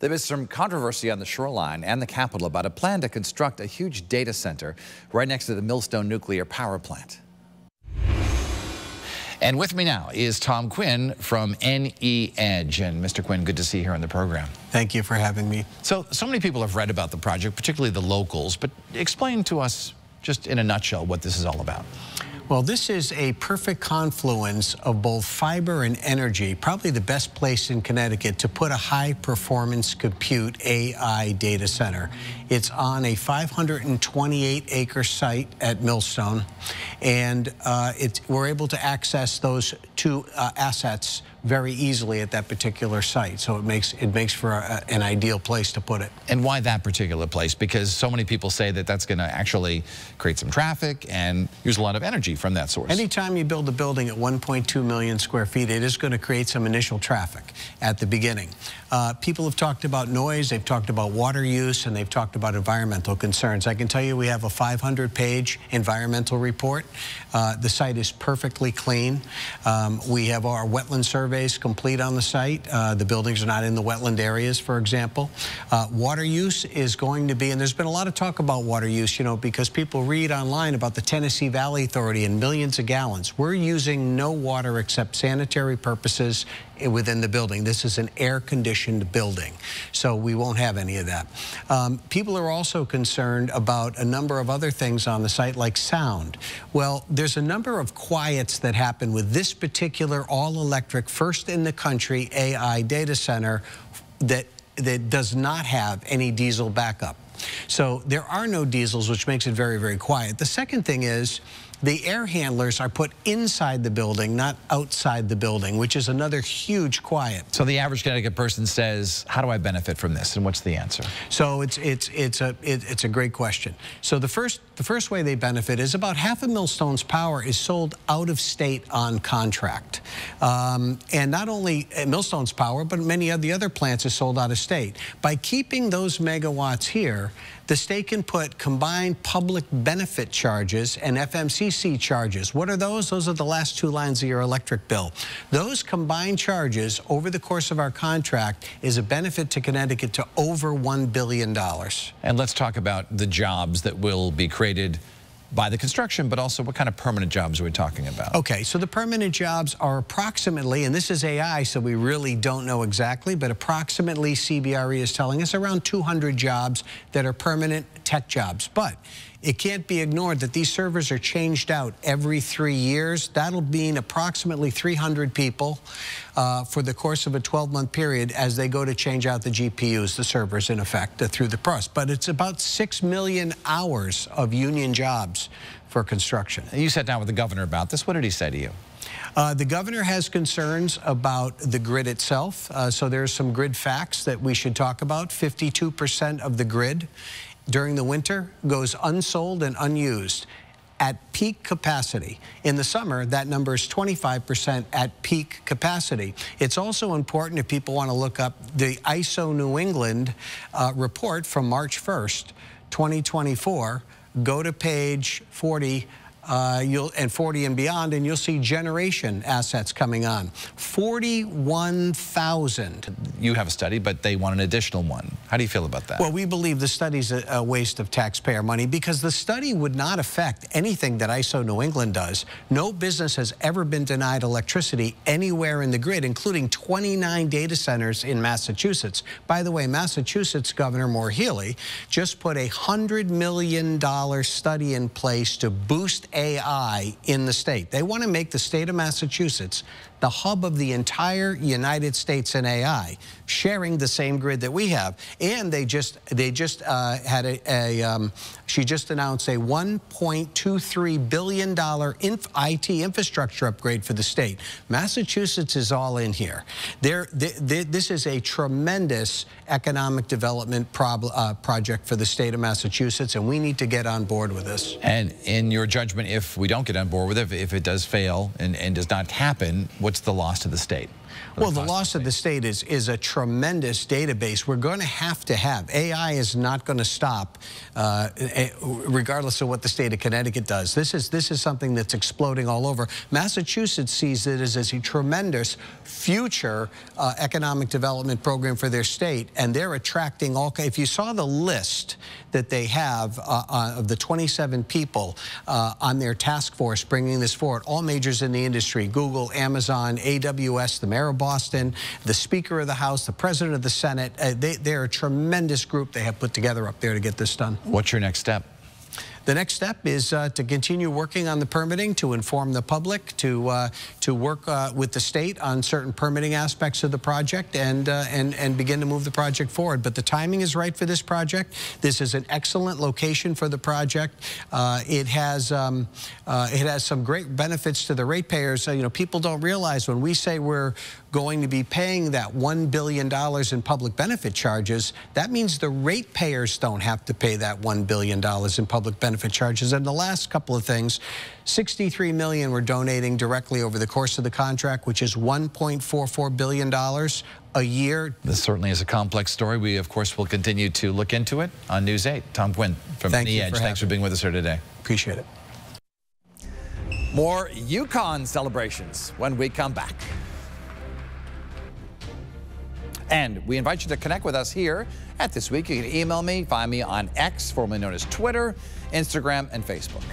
There is some controversy on the shoreline and the capital about a plan to construct a huge data center right next to the Millstone nuclear power plant. And with me now is Tom Quinn from NE Edge. And Mr. Quinn, good to see you here on the program. Thank you for having me. So many people have read about the project, particularly the locals, but explain to us just in a nutshell what this is all about. Well, this is a perfect confluence of both fiber and energy, probably the best place in Connecticut to put a high-performance compute AI data center. It's on a 528-acre site at Millstone, and we're able to access those two assets very easily at that particular site. So it makes for an ideal place to put it. And why that particular place? Because so many people say that that's going to actually create some traffic and use a lot of energy from that source. Anytime you build a building at 1.2 million square feet, it is going to create some initial traffic at the beginning. People have talked about noise, they've talked about water use, and they've talked about environmental concerns. I can tell you we have a 500-page environmental report. The site is perfectly clean. We have our wetland surveys complete on the site. The buildings are not in the wetland areas, for example. Water use is going to be, and there's been a lot of talk about water use, you know, because people read online about the Tennessee Valley Authority and millions of gallons. We're using no water except sanitary purposes within the building. This is an air-conditioned building, so we won't have any of that. People are also concerned about a number of other things on the site, like sound. Well, there's a number of quiets that happen with this particular all-electric, first in the country AI data center that does not have any diesel backup. So there are no diesels, which makes it very, very quiet. The second thing is the air handlers are put inside the building, not outside the building, which is another huge quiet. So the average Connecticut person says, how do I benefit from this? And what's the answer? So it's a great question. So the first way they benefit is about half of Millstone's power is sold out of state on contract. And not only Millstone's power, but many of the other plants are sold out of state. By keeping those megawatts here, the state can put combined public benefit charges and FMCC charges. What are those? Those are the last two lines of your electric bill. Those combined charges over the course of our contract is a benefit to Connecticut to over $1 billion. And let's talk about the jobs that will be created by the construction, but also what kind of permanent jobs are we talking about? Okay, so the permanent jobs are approximately, and this is AI, so we really don't know exactly, but approximately CBRE is telling us around 200 jobs that are permanent tech jobs. But it can't be ignored that these servers are changed out every 3 years. That'll mean approximately 300 people for the course of a 12-month period as they go to change out the GPUs, the servers, in effect, through the process. But it's about 6 million hours of union jobs for construction. You sat down with the governor about this. What did he say to you? The governor has concerns about the grid itself. So there's some grid facts that we should talk about. 52% of the grid during the winter goes unsold and unused at peak capacity. In the summer, that number is 25% at peak capacity. It's also important, if people want to look up the ISO New England report from March 1st, 2024, go to page 40, and 40 and beyond, and you'll see generation assets coming on. 41,000. You have a study, but they want an additional one. How do you feel about that? Well, we believe the study's a waste of taxpayer money because the study would not affect anything that ISO New England does. No business has ever been denied electricity anywhere in the grid, including 29 data centers in Massachusetts. By the way, Massachusetts Governor Maura Healey just put a $100 million study in place to boost AI in the state. They want to make the state of Massachusetts the hub of the entire United States in AI, sharing the same grid that we have. And she just announced a $1.23 billion IT infrastructure upgrade for the state. Massachusetts is all in here. This is a tremendous economic development project for the state of Massachusetts, and we need to get on board with this. And in your judgment, if we don't get on board with it, if it does fail and does not happen, what's the loss to the state? Well, the loss of the state is a tremendous database. We're going to have. AI is not going to stop, regardless of what the state of Connecticut does. This is something that's exploding all over. Massachusetts sees it as a tremendous future economic development program for their state, and they're attracting all. If you saw the list that they have of the 27 people on their task force bringing this forward, all majors in the industry, Google, Amazon, AWS, the mayor of Boston, the Speaker of the House, the President of the Senate, they're a tremendous group they have put together up there to get this done. What's your next step? The next step is to continue working on the permitting, to inform the public, to work with the state on certain permitting aspects of the project, and begin to move the project forward. But the timing is right for this project. This is an excellent location for the project. It has some great benefits to the ratepayers. You know, people don't realize when we say we're going to be paying that $1 billion in public benefit charges, that means the ratepayers don't have to pay that $1 billion in public benefit charges. And the last couple of things, $63 million we're donating directly over the course of the contract, which is $1.44 billion a year. This certainly is a complex story. We, of course, will continue to look into it on News 8. Tom Quinn from NE Edge. Thanks for being with us here today. Appreciate it. More Yukon celebrations when we come back. And we invite you to connect with us here at This Week. You can email me, find me on X, formerly known as Twitter, Instagram, and Facebook.